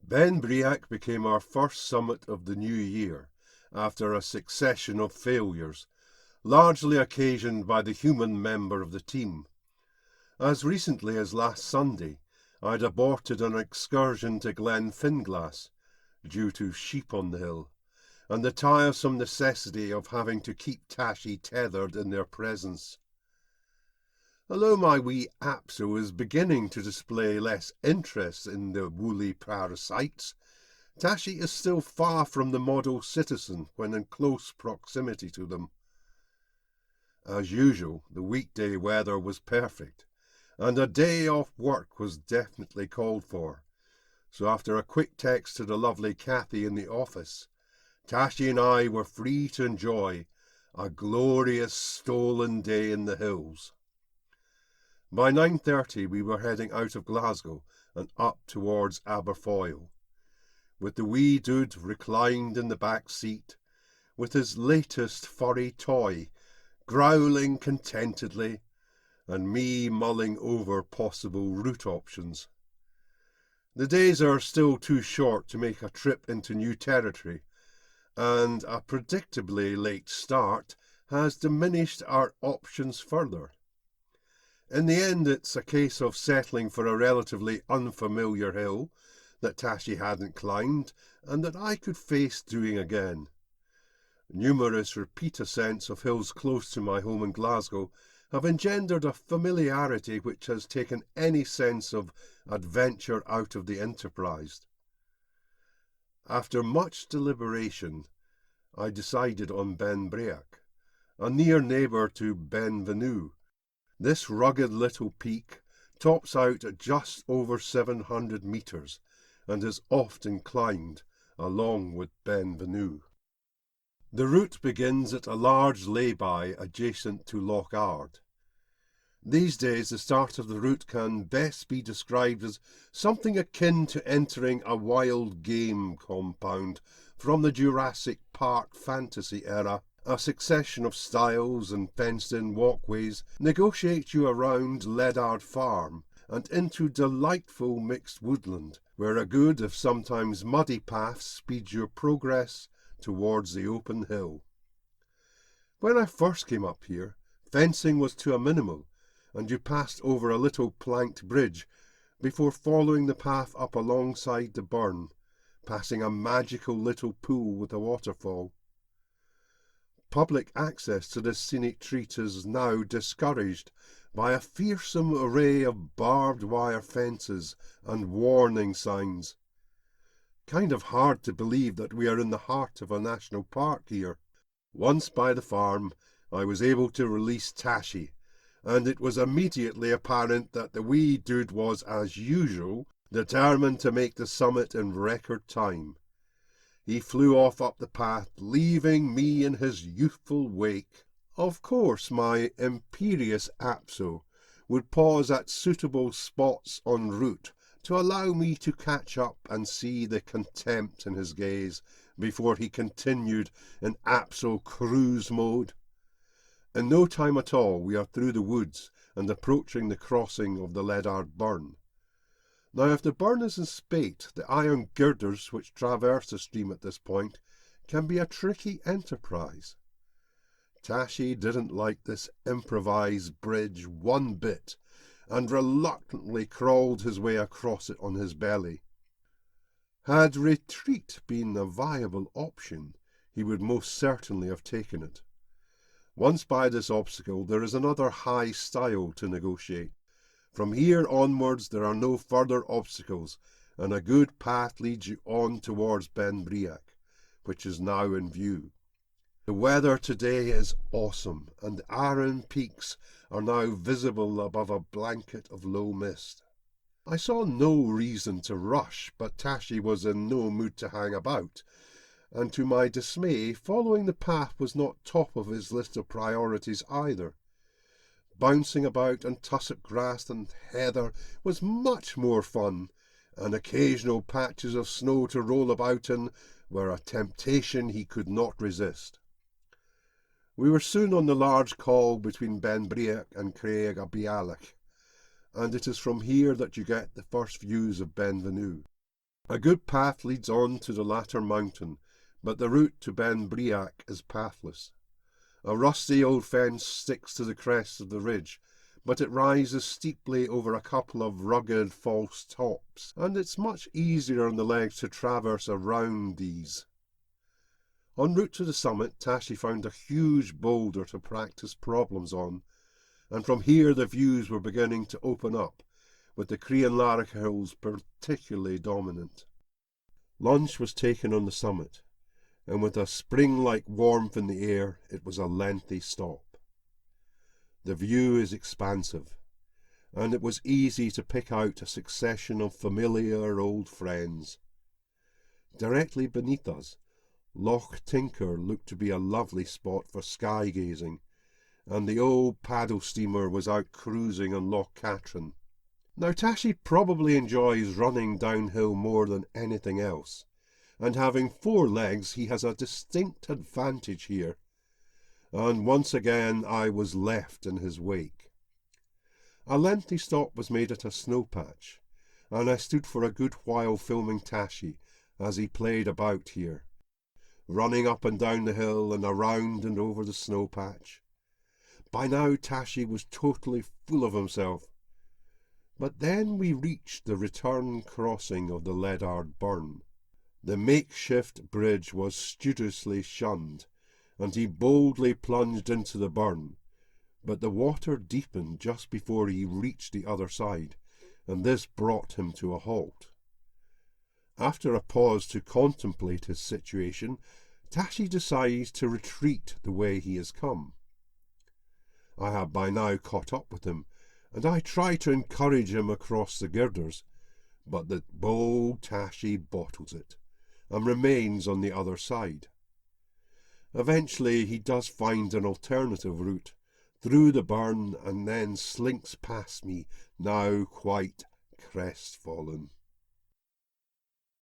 Benbriac became our first summit of the new year, after a succession of failures, largely occasioned by the human member of the team. As recently as last Sunday, I'd aborted an excursion to Glen Finglas, due to sheep on the hill, and the tiresome necessity of having to keep Tashi tethered in their presence. Although my wee Apso is beginning to display less interest in the woolly parasites, Tashi is still far from the model citizen when in close proximity to them. As usual, the weekday weather was perfect, and a day off work was definitely called for. So after a quick text to the lovely Kathy in the office, Tashi and I were free to enjoy a glorious stolen day in the hills. By 9:30 we were heading out of Glasgow and up towards Aberfoyle, with the wee dude reclined in the back seat, with his latest furry toy, growling contentedly, and me mulling over possible route options. The days are still too short to make a trip into new territory, and a predictably late start has diminished our options further. In the end, it's a case of settling for a relatively unfamiliar hill that Tashi hadn't climbed and that I could face doing again. Numerous repeat ascents of hills close to my home in Glasgow have engendered a familiarity which has taken any sense of adventure out of the enterprise. After much deliberation, I decided on Benbriac, a near neighbour to Benvenue. This rugged little peak tops out at just over 700 metres and is often climbed along with Benvenue. The route begins at a large lay-by adjacent to Loch Ard. These days the start of the route can best be described as something akin to entering a wild game compound from the Jurassic Park fantasy era. A succession of stiles and fenced-in walkways negotiate you around Leddard Farm and into delightful mixed woodland, where a good, if sometimes muddy, path speeds your progress towards the open hill. When I first came up here, fencing was to a minimal, and you passed over a little planked bridge before following the path up alongside the burn, passing a magical little pool with a waterfall. Public access to this scenic treat is now discouraged by a fearsome array of barbed wire fences and warning signs. Kind of hard to believe that we are in the heart of a national park here. Once by the farm, I was able to release Tashi, and it was immediately apparent that the wee dude was, as usual, determined to make the summit in record time. He flew off up the path, leaving me in his youthful wake. Of course, my imperious Apso would pause at suitable spots en route to allow me to catch up and see the contempt in his gaze before he continued in Apso cruise mode. In no time at all we are through the woods and approaching the crossing of the Leddard Burn. Now, if the burn is in spate, the iron girders which traverse the stream at this point can be a tricky enterprise. Tashi didn't like this improvised bridge one bit, and reluctantly crawled his way across it on his belly. Had retreat been a viable option, he would most certainly have taken it. Once by this obstacle, there is another high stile to negotiate. From here onwards there are no further obstacles, and a good path leads you on towards Benbriac, which is now in view. The weather today is awesome, and the Arran peaks are now visible above a blanket of low mist. I saw no reason to rush, but Tashi was in no mood to hang about, and to my dismay, following the path was not top of his list of priorities either. Bouncing about on tussock grass and heather was much more fun, and occasional patches of snow to roll about in were a temptation he could not resist. We were soon on the large col between Benbriac and Craig Abialach, and it is from here that you get the first views of Benvenue. A good path leads on to the latter mountain, but the route to Ben Briac is pathless. A rusty old fence sticks to the crest of the ridge, but it rises steeply over a couple of rugged false tops, and it's much easier on the legs to traverse around these. En route to the summit, Tashi found a huge boulder to practice problems on, and from here the views were beginning to open up, with the Crianlarich Hills particularly dominant. Lunch was taken on the summit, and with a spring-like warmth in the air, it was a lengthy stop. The view is expansive, and it was easy to pick out a succession of familiar old friends. Directly beneath us, Loch Tinker looked to be a lovely spot for sky-gazing, and the old paddle steamer was out cruising on Loch Catrin. Now Tashi probably enjoys running downhill more than anything else, and having 4 legs he has a distinct advantage here, and once again I was left in his wake. A lengthy stop was made at a snow patch, and I stood for a good while filming Tashi as he played about here, running up and down the hill and around and over the snow patch. By now Tashi was totally full of himself. But then we reached the return crossing of the Leddard Burn. The makeshift bridge was studiously shunned, and he boldly plunged into the burn, but the water deepened just before he reached the other side, and this brought him to a halt. After a pause to contemplate his situation, Tashi decides to retreat the way he has come. I have by now caught up with him, and I try to encourage him across the girders, but the bold Tashi bottles it, and remains on the other side. Eventually he does find an alternative route, through the burn, and then slinks past me, now quite crestfallen.